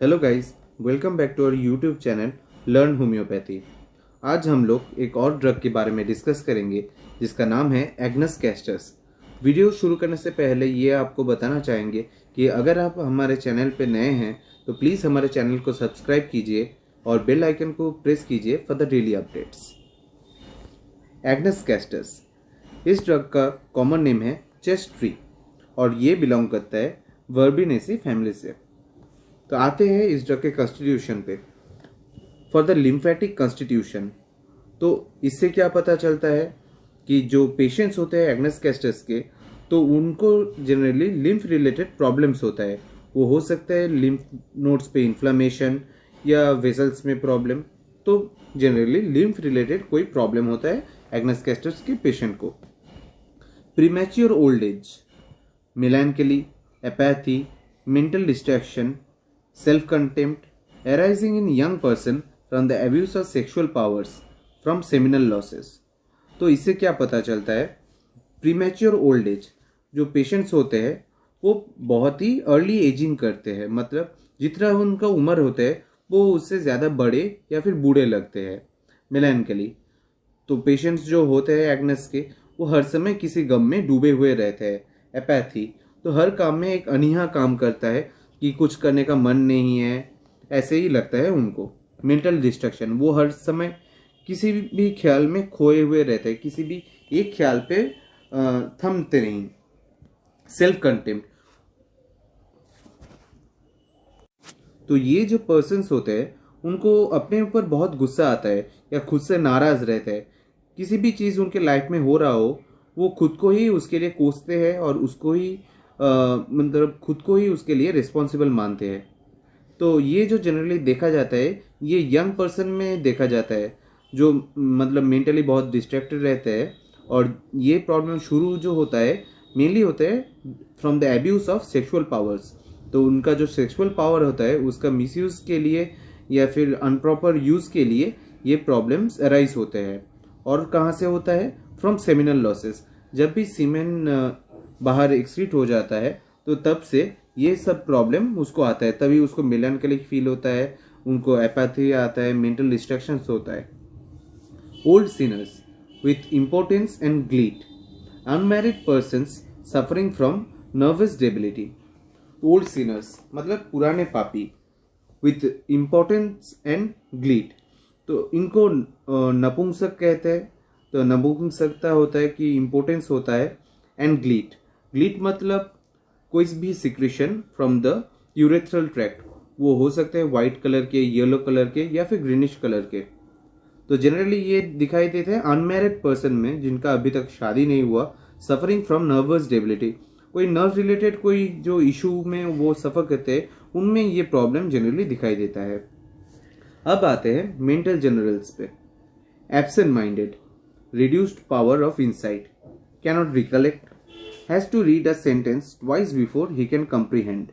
Hello guys, welcome back to our YouTube channel learn homeopathy. आज हम लोग एक और ड्रग के बारे में डिस्कस करेंगे जिसका नाम है एग्नस कैस्टस। वीडियो शुरू करने से पहले ये आपको बताना चाहेंगे कि अगर आप हमारे चैनल पे नए हैं तो प्लीज़ हमारे चैनल को सब्सक्राइब कीजिए और बेल आइकन को प्रेस कीजिए for the daily updates. Agnus castus इस ड्रग का कॉमन नेम है चेस्ट ट्री और ये बिलोंग करता है वर्बिनेसी फैमिली से। तो आते हैं इस ड्रग के कॉन्स्टिट्यूशन पे। फॉर द लिम्फेटिक कॉन्स्टिट्यूशन, तो इससे क्या पता चलता है कि जो पेशेंट्स होते हैं एग्नस कैस्टस के, तो उनको जनरली लिम्फ रिलेटेड प्रॉब्लम्स होता है। वो हो सकता है लिम्फ नोड्स पे इन्फ्लामेशन या वेसल्स में प्रॉब्लम। तो जनरली लिम्फ रिलेटेड कोई प्रॉब्लम होता है एग्नस कैस्टस के पेशेंट को। Premature old age, melancholy, apathy, mental distraction, self-contempt arising in young person from the abuse of sexual powers from seminal losses। तो इससे क्या पता चलता है, प्रीमैच्योर ओल्ड एज जो पेशेंट्स होते हैं वो बहुत ही अर्ली एजिंग करते हैं, मतलब जितना उनका उम्र होता है वो उससे ज़्यादा बड़े या फिर बूढ़े लगते हैं। मेलैंकोली, तो पेशेंट्स जो होते हैं एग्नस के वो हर समय किसी गम में डूबे हुए रहते हैं। एपैथी, तो हर काम में एक अनीहा काम करता है कि कुछ करने का मन नहीं है, ऐसे ही लगता है उनको। मेंटल डिस्ट्रैक्शन, वो हर समय किसी भी ख्याल में खोए हुए रहते हैं, किसी भी एक ख्याल पे थमते नहीं। सेल्फ कंटेम्प्ट, तो ये जो पर्सन्स होते हैं उनको अपने ऊपर बहुत गुस्सा आता है या खुद से नाराज रहते हैं। किसी भी चीज़ उनके लाइफ में हो रहा हो वो खुद को ही उसके लिए कोसते हैं और उसको ही मतलब खुद को ही उसके लिए रिस्पॉन्सिबल मानते हैं। तो ये जो जनरली देखा जाता है ये यंग पर्सन में देखा जाता है जो मतलब मेंटली बहुत डिस्ट्रैक्टेड रहते हैं। और ये प्रॉब्लम शुरू जो होता है मेनली होता है from the abuse of sexual powers. तो उनका जो सेक्सुअल पावर होता है उसका मिसयूज के लिए या फिर अनप्रॉपर यूज के लिए ये प्रॉब्लम्स अराइज होते हैं। और कहाँ से होता है, फ्रॉम सेमिनल लॉसेस। जब भी सीमेन बाहर एक्सक्रीट हो जाता है तो तब से ये सब प्रॉब्लम उसको आता है, तभी उसको मेलैंकोलिक फील होता है, उनको एपैथी आता है, मेंटल डिस्ट्रैक्शंस होता है। Old Sinners with importance and gleet, unmarried persons suffering from nervous debility. Old Sinners मतलब पुराने पापी, विथ इम्पोर्टेंस एंड ग्लीट, तो इनको नपुंसक कहते हैं। तो नपुंसकता होता है कि इम्पोर्टेंस होता है, एंड ग्लीट, ग्लीट मतलब कोई भी secretion from the urethral tract. वो हो सकते हैं व्हाइट कलर के, येलो कलर के या फिर ग्रीनिश कलर के। तो जनरली ये दिखाई देते हैं अनमैरिड पर्सन में जिनका अभी तक शादी नहीं हुआ, सफरिंग फ्रॉम नर्वस डेबिलिटी। कोई नर्व रिलेटेड कोई जो इशू में वो सफर करते हैं उनमें ये प्रॉब्लम जनरली दिखाई देता है। अब आते हैं मेंटल जनरल्स पे। Absent minded, reduced power of insight, cannot recollect, has to read a sentence twice before he can comprehend।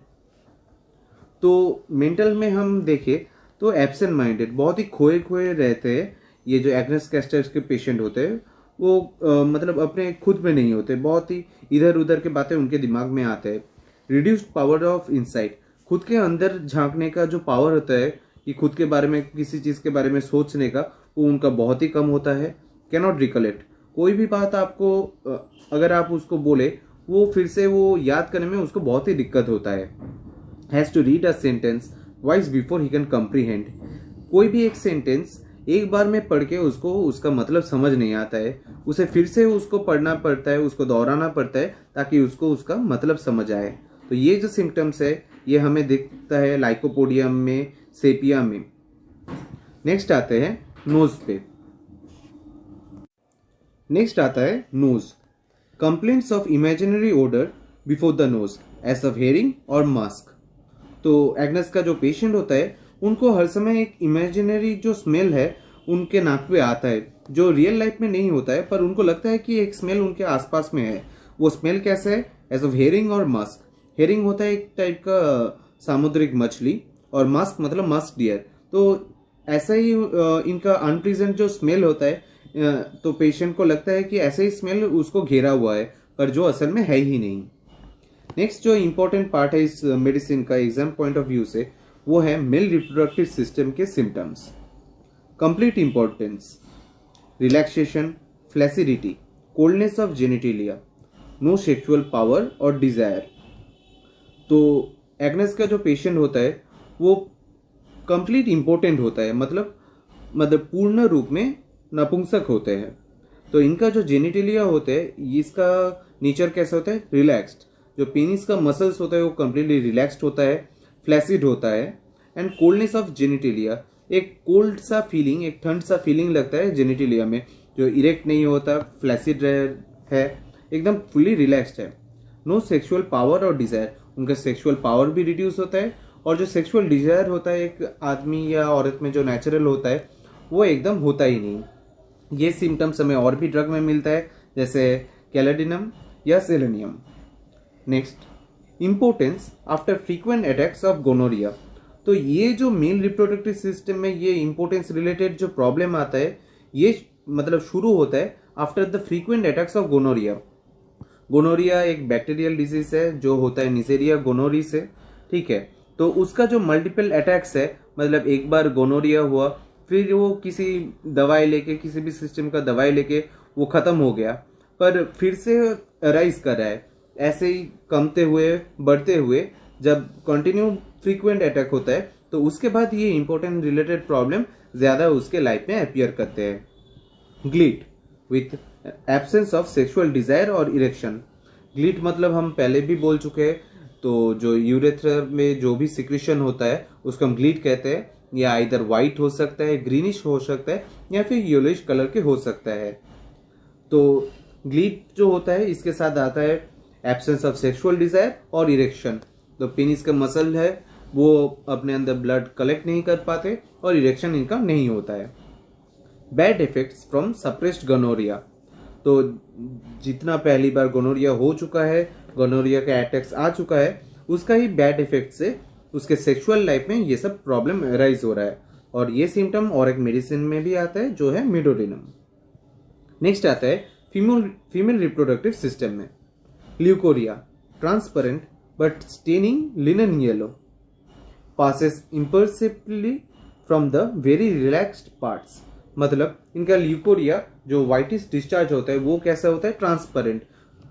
तो मेंटल में हम देखें तो एब्सेंट माइंडेड, बहुत ही खोए खोए रहते हैं। ये जो एग्नस कैस्टस के पेशेंट होते हैं वो मतलब अपने खुद में नहीं होते, बहुत ही इधर उधर के बातें उनके दिमाग में आते हैं। रिड्यूस्ड पावर ऑफ इंसाइट, खुद के अंदर झांकने का जो पावर होता है कि खुद के बारे में किसी चीज़ के बारे में सोचने का, वो उनका बहुत ही कम होता है। कैनॉट रिकलेक्ट, कोई भी बात आपको अगर आप उसको बोले वो फिर से वो याद करने में उसको बहुत ही दिक्कत होता है। Has to read a sentence twice before he can comprehend, कोई भी एक सेंटेंस एक बार में पढ़ के उसको उसका मतलब समझ नहीं आता है, उसे फिर से उसको पढ़ना पड़ता है, उसको दोहराना पड़ता है ताकि उसको उसका मतलब समझ आए। तो ये जो सिम्टम्स है ये हमें दिखता है लाइकोपोडियम में, सेपिया में। नेक्स्ट आते हैं नोज पे। नेक्स्ट आता है nose. Complaints of imaginary odour before the nose as of herring और मास्क। तो एग्नस का जो पेशेंट होता है उनको हर समय एक इमेजिनरी जो स्मेल है उनके नाक पे आता है जो रियल लाइफ में नहीं होता है, पर उनको लगता है कि एक स्मेल उनके आसपास में है। वो स्मेल कैसे है, एज ऑफ हेयरिंग और मास्क। हेयरिंग होता है एक टाइप का सामुद्रिक मछली और मास्क मतलब मस्क डियर। तो ऐसा ही इनका अनप्लीजेंट जो स्मेल होता है तो पेशेंट को लगता है कि ऐसे ही स्मेल उसको घेरा हुआ है, पर जो असल में है ही नहीं। नेक्स्ट जो इम्पोर्टेंट पार्ट है इस मेडिसिन का एग्जाम पॉइंट ऑफ व्यू से, वो है मेल रिप्रोडक्टिव सिस्टम के symptoms. Complete impotence, relaxation, flaccidity, coldness of genitalia, no sexual power और डिजायर। तो एग्नेस का जो पेशेंट होता है वो कंप्लीट इंपॉर्टेंट होता है, मतलब पूर्ण रूप में नपुंसक होते हैं। तो इनका जो जेनिटिलिया होते हैं इसका नेचर कैसा होता है, रिलैक्स्ड। जो पेनिस का मसल्स होता है वो कम्प्लीटली रिलैक्स्ड होता है, फ्लैसिड होता है। एंड कोल्डनेस ऑफ जेनिटिलिया, एक कोल्ड सा फीलिंग, एक ठंड सा फीलिंग लगता है जेनिटिलिया में, जो इरेक्ट नहीं होता, फ्लैसिड है, एकदम फुल्ली रिलैक्स्ड है। नो सेक्सुअल पावर और डिजायर, उनका सेक्सुअल पावर भी रिड्यूस होता है और जो सेक्सुअल डिजायर होता है एक आदमी या औरत में जो नेचुरल होता है वो एकदम होता ही नहीं। ये सिम्टम्स हमें और भी ड्रग में मिलता है, जैसे कैलेडिनम या selenium. Next, impotence after frequent attacks of gonorrhoea. तो ये जो मेल रिप्रोडक्टिव सिस्टम में ये इम्पोर्टेंस रिलेटेड जो प्रॉब्लम आता है ये शुरू होता है after the frequent attacks of gonorrhoea. Gonorrhoea एक बैक्टीरियल डिजीज है जो होता है निसेरिया गोनोरी से, ठीक है। तो उसका जो मल्टीपल अटैक्स है, मतलब एक बार गोनोरिया हुआ फिर वो किसी दवाई लेके, किसी भी सिस्टम का दवाई लेके वो खत्म हो गया, पर फिर से अराइज कर रहा है, ऐसे ही कमते हुए बढ़ते हुए जब कंटिन्यू फ्रीक्वेंट अटैक होता है तो उसके बाद ये इंपॉर्टेंट रिलेटेड प्रॉब्लम ज्यादा उसके लाइफ में अपीयर करते हैं। Gleet with absence of sexual desire और इरेक्शन। ग्लीट मतलब हम पहले भी बोल चुके हैं, तो जो यूरेथ्रा में जो भी सिक्रीशन होता है उसको हम ग्लीट कहते हैं। या इधर व्हाइट हो सकता है, ग्रीनिश हो सकता है या फिर येलोइश कलर के हो सकता है। तो ग्लीट जो होता है इसके साथ आता है एब्सेंस ऑफ सेक्सुअल डिजायर और इरेक्शन। तो पेनिस का मसल है वो अपने अंदर ब्लड कलेक्ट नहीं कर पाते और इरेक्शन इनका नहीं होता है। Bad effects from suppressed gonorrhoea. तो जितना पहली बार गोनोरिया हो चुका है, गोनोरिया का अटैक्स आ चुका है, उसका ही बैड इफेक्ट से उसके सेक्सुअल लाइफ में ये सब प्रॉब्लम अराइज हो रहा है। और ये सिम्टम और एक मेडिसिन में भी आता है जो है मिडोडिनम। नेक्स्ट आता है फीमेल रिप्रोडक्टिव सिस्टम में। Leucorrhoea, transparent but staining linen yellow, passes imperceptibly from the very relaxed parts. मतलब इनका ल्यूकोरिया जो व्हाइटिश डिस्चार्ज होता है वो कैसा होता है, ट्रांसपेरेंट,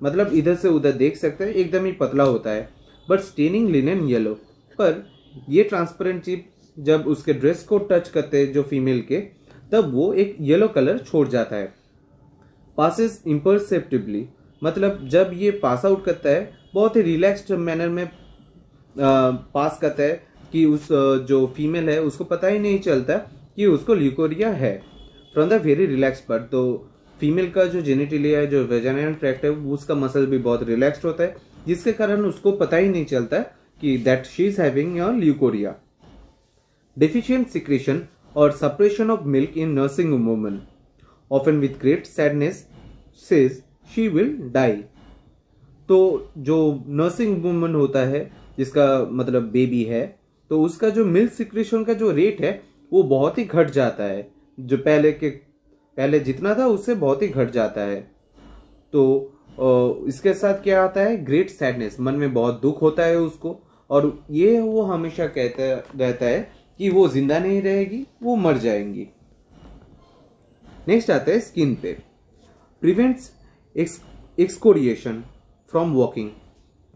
मतलब इधर से उधर देख सकते हैं, एकदम ही पतला होता है। बट स्टेनिंग लिनन येलो, पर ये ट्रांसपेरेंट चीज जब उसके ड्रेस को टच करते हैं जो फीमेल के, तब वो एक येलो कलर छोड़ जाता है। पासेस इम्परसेप्टिबली, मतलब जब ये पास आउट करता है बहुत ही रिलैक्स्ड मैनर में पास करता है कि उस जो फीमेल है उसको पता ही नहीं चलता कि उसको ल्यूकोरिया है, from the very relax part. तो फीमेल का जो जेनिटिलिया है, जो वेजाइनल ट्रैक्ट है, उसका मसल भी बहुत रिलैक्स्ड होता है, जिसके कारण उसको पता ही नहीं चलता कि that she is having a leucorrhoea. Deficient secretion और suppression of milk in nursing women, often with great sadness says she will die. तो जो नर्सिंग वुमन होता है जिसका मतलब बेबी है, तो उसका जो मिल्क सिक्रेशन का जो रेट है वो बहुत ही घट जाता है, जो पहले जितना था उससे बहुत ही घट जाता है। तो इसके साथ क्या आता है, ग्रेट सैडनेस, मन में बहुत दुख होता है उसको, और ये वो हमेशा कहता रहता है कि वो जिंदा नहीं रहेगी, वो मर जाएंगी। नेक्स्ट आता है स्किन पे। Prevents excoriation from walking.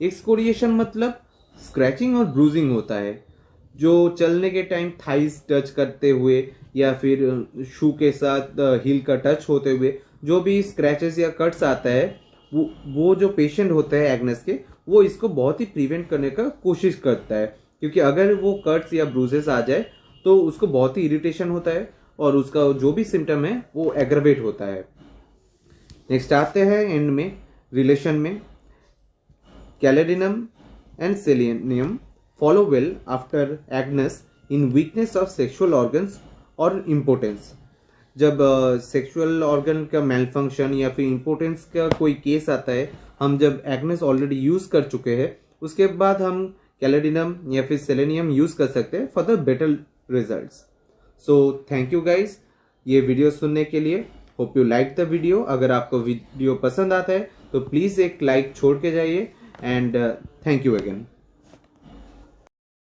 Excoriation मतलब स्क्रैचिंग और ब्रूजिंग होता है, जो चलने के टाइम थाइस टच करते हुए या फिर शू के साथ हील का टच होते हुए जो भी स्क्रैचेस या कट्स आता है, वो जो पेशेंट होते हैं एग्नेस के, वो इसको बहुत ही प्रिवेंट करने का कोशिश करता है, क्योंकि अगर वो कट्स या ब्रूजेस आ जाए तो उसको बहुत ही इरिटेशन होता है और उसका जो भी सिम्टम है वो एग्रवेट होता है। नेक्स्ट आते हैं एंड में रिलेशन में। Caladium and selenium follow well after Agnes in weakness of sexual organs और impotence। जब सेक्सुअल ऑर्गन का मेलफंक्शन या फिर इम्पोर्टेंस का कोई केस आता है, हम जब एग्नेस ऑलरेडी यूज कर चुके हैं, उसके बाद हम कैलेडिनम या फिर सेलेनियम यूज कर सकते हैं for the better results. So thank you guys ये वीडियो सुनने के लिए। Hope you like the video. अगर आपको वीडियो पसंद आता है तो प्लीज एक लाइक छोड़ के जाइए एंड थैंक यू अगेन।